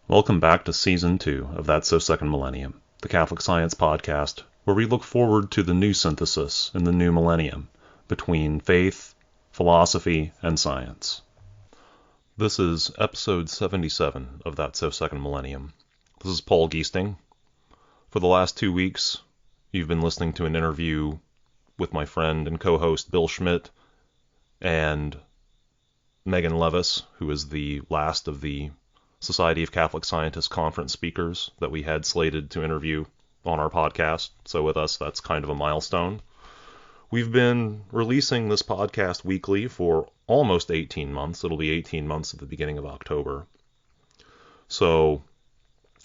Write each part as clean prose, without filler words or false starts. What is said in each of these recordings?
Welcome back to Season 2 of That's So Second Millennium, the Catholic Science podcast, where we look forward to the new synthesis in the new millennium between faith, philosophy, and science. This is episode 77 of That's So Second Millennium. This is Paul Giesting. For the last 2 weeks, you've been listening to an interview with my friend and co-host Bill Schmidt and Megan Levis, who is the last of the Society of Catholic Scientists conference speakers that we had slated to interview on our podcast. So with us, that's kind of a milestone. We've been releasing this podcast weekly for almost 18 months. It'll be 18 months at the beginning of October. So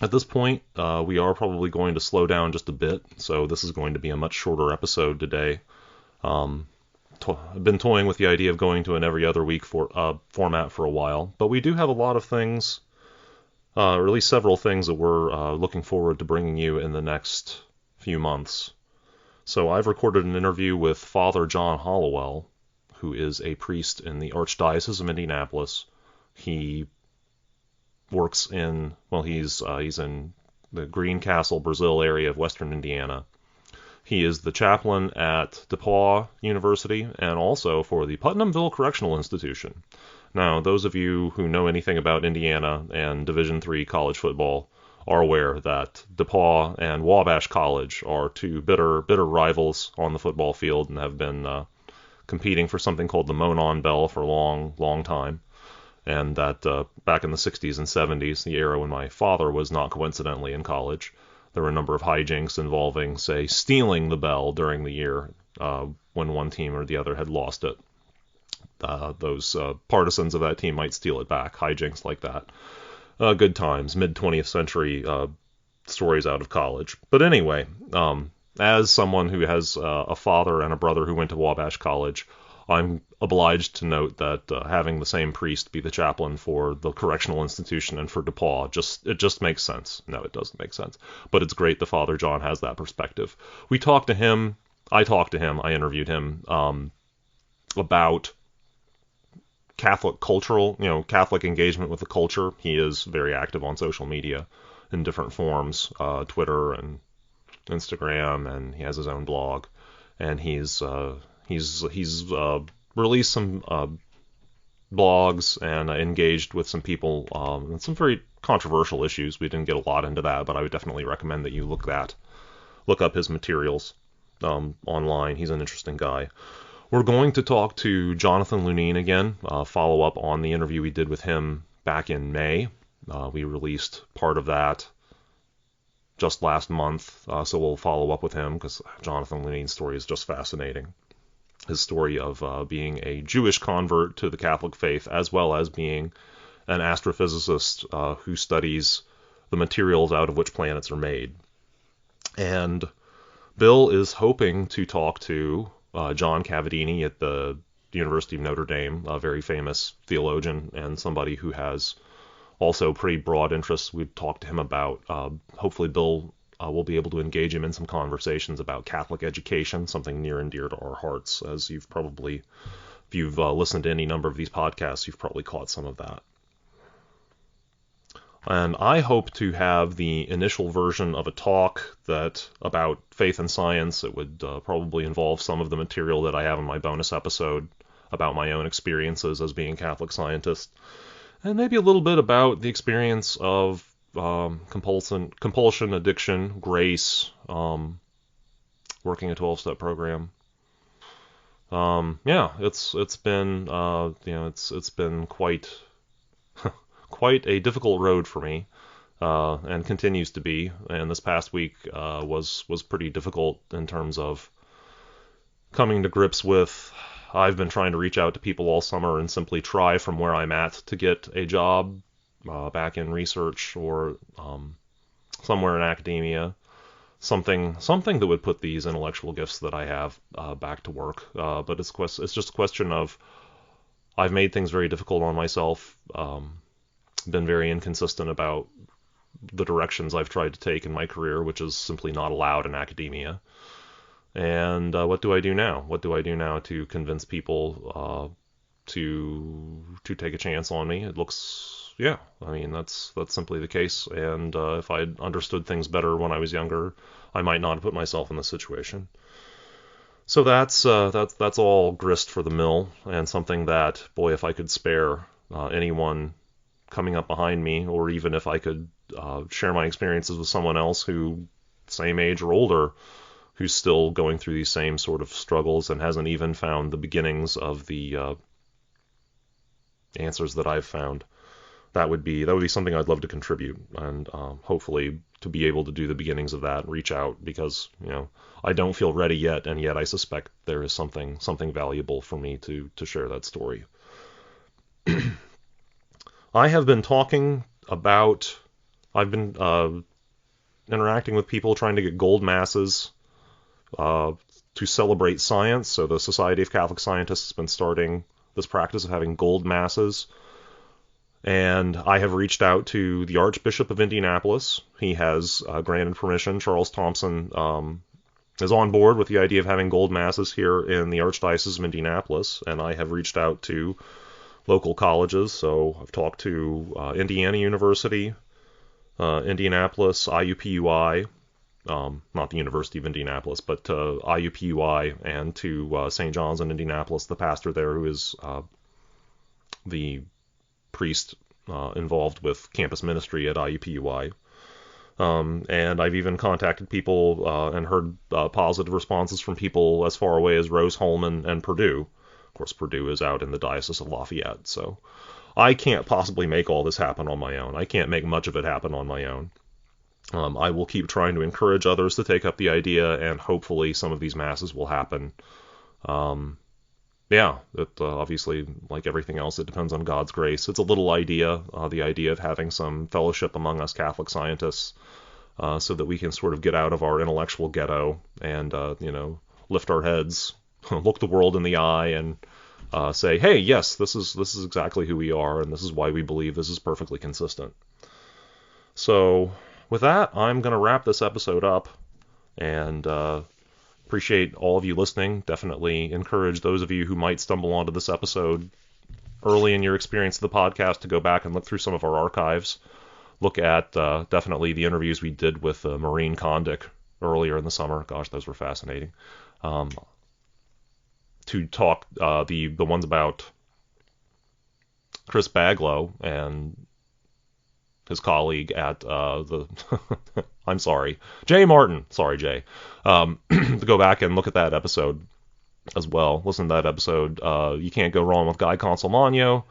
at this point, we are probably going to slow down just a bit. So this is going to be a much shorter episode today. I've been toying with the idea of going to an every other week format for a while, but we do have a lot of things, or at least several things that we're looking forward to bringing you in the next few months. So I've recorded an interview with Father John Hollowell, who is a priest in the Archdiocese of Indianapolis. He works in, he's in the Greencastle, Brazil area of western Indiana. He is the chaplain at DePauw University and also for the Putnamville Correctional Institution. Now, those of you who know anything about Indiana and Division III college football are aware that DePauw and Wabash College are two bitter rivals on the football field and have been competing for something called the Monon Bell for a long time. And that back in the 60s and 70s, the era when my father was not coincidentally in college, there were a number of hijinks involving, say, stealing the bell during the year when one team or the other had lost it. Those partisans of that team might steal it back, hijinks like that. Good times, mid-20th century stories out of college. But anyway, as someone who has a father and a brother who went to Wabash College, I'm obliged to note that having the same priest be the chaplain for the correctional institution and for DePauw, it just makes sense. No, it doesn't make sense. But it's great that Father John has that perspective. I interviewed him about Catholic Catholic engagement with the culture. He is very active on social media in different forms, Twitter and Instagram, and he has his own blog. And he's released some blogs and engaged with some people on some very controversial issues. We didn't get a lot into that, but I would definitely recommend that you look up his materials online. He's an interesting guy. We're going to talk to Jonathan Lunine again, follow up on the interview we did with him back in May. We released part of that just last month, so we'll follow up with him because Jonathan Lunine's story is just fascinating. His story of being a Jewish convert to the Catholic faith, as well as being an astrophysicist who studies the materials out of which planets are made. And Bill is hoping to talk to John Cavadini at the University of Notre Dame, a very famous theologian and somebody who has also pretty broad interests. We've talked to him about, hopefully Bill will be able to engage him in some conversations about Catholic education, something near and dear to our hearts, as if you've listened to any number of these podcasts, you've probably caught some of that. And I hope to have the initial version of a talk about faith and science. It would probably involve some of the material that I have in my bonus episode about my own experiences as being a Catholic scientist, and maybe a little bit about the experience of compulsion, addiction, grace, working a 12-step program. It's been quite a difficult road for me, and continues to be. And this past week was pretty difficult in terms of coming to grips with. I've been trying to reach out to people all summer and simply try from where I'm at to get a job back in research or somewhere in academia, something that would put these intellectual gifts that I have back to work. But it's just a question of I've made things very difficult on myself, been very inconsistent about the directions I've tried to take in my career, which is simply not allowed in academia. And what do I do now? What do I do now to convince people to take a chance on me? It looks yeah, I mean, that's simply the case. And if I'd understood things better when I was younger, I might not have put myself in this situation. So that's all grist for the mill, and something that, boy, if I could spare anyone coming up behind me, or even if I could share my experiences with someone else who, same age or older, who's still going through these same sort of struggles and hasn't even found the beginnings of the answers that I've found, that would be something I'd love to contribute, and hopefully to be able to do the beginnings of that, reach out, because I don't feel ready yet, and yet I suspect there is something valuable for me to share that story. I've been interacting with people trying to get gold masses to celebrate science. So the Society of Catholic Scientists has been starting this practice of having gold masses. And I have reached out to the Archbishop of Indianapolis. He has granted permission. Charles Thompson is on board with the idea of having gold masses here in the Archdiocese of Indianapolis. And I have reached out to local colleges. So I've talked to Indiana University, Indianapolis, IUPUI, not the University of Indianapolis, but IUPUI, and to St. John's in Indianapolis, the pastor there who is the priest involved with campus ministry at IUPUI. And I've even contacted people and heard positive responses from people as far away as Rose-Hulman and Purdue. Of course, Purdue is out in the Diocese of Lafayette, so I can't possibly make all this happen on my own. I can't make much of it happen on my own. I will keep trying to encourage others to take up the idea, and hopefully some of these masses will happen. Obviously, like everything else, it depends on God's grace. It's a little idea, the idea of having some fellowship among us Catholic scientists, so that we can sort of get out of our intellectual ghetto and, lift our heads, look the world in the eye, and say, hey, yes, this is exactly who we are, and this is why we believe this is perfectly consistent. So with that, I'm going to wrap this episode up, and appreciate all of you listening. Definitely encourage those of you who might stumble onto this episode early in your experience of the podcast to go back and look through some of our archives. Look at definitely the interviews we did with Maureen Kondik earlier in the summer. Gosh, those were fascinating. To talk the ones about Chris Baglow and his colleague at I'm sorry, Jay Martin. Sorry, Jay. To go back and look at that episode as well. Listen to that episode. You can't go wrong with Guy Consolmagno.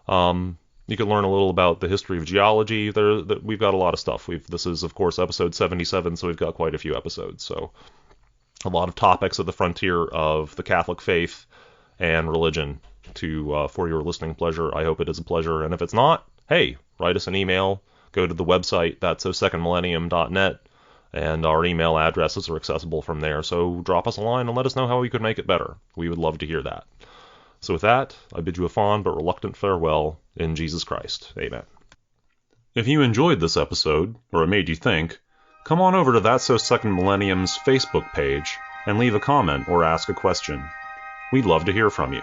You can learn a little about the history of geology. We've got a lot of stuff. This is, of course, episode 77, so we've got quite a few episodes. So a lot of topics at the frontier of the Catholic faith and religion for your listening pleasure. I hope it is a pleasure. And if it's not, hey, write us an email. Go to the website, that'ssecondmillennium.net, and our email addresses are accessible from there. So drop us a line and let us know how we could make it better. We would love to hear that. So with that, I bid you a fond but reluctant farewell in Jesus Christ. Amen. If you enjoyed this episode, or it made you think, come on over to That's So Second Millennium's Facebook page and leave a comment or ask a question. We'd love to hear from you.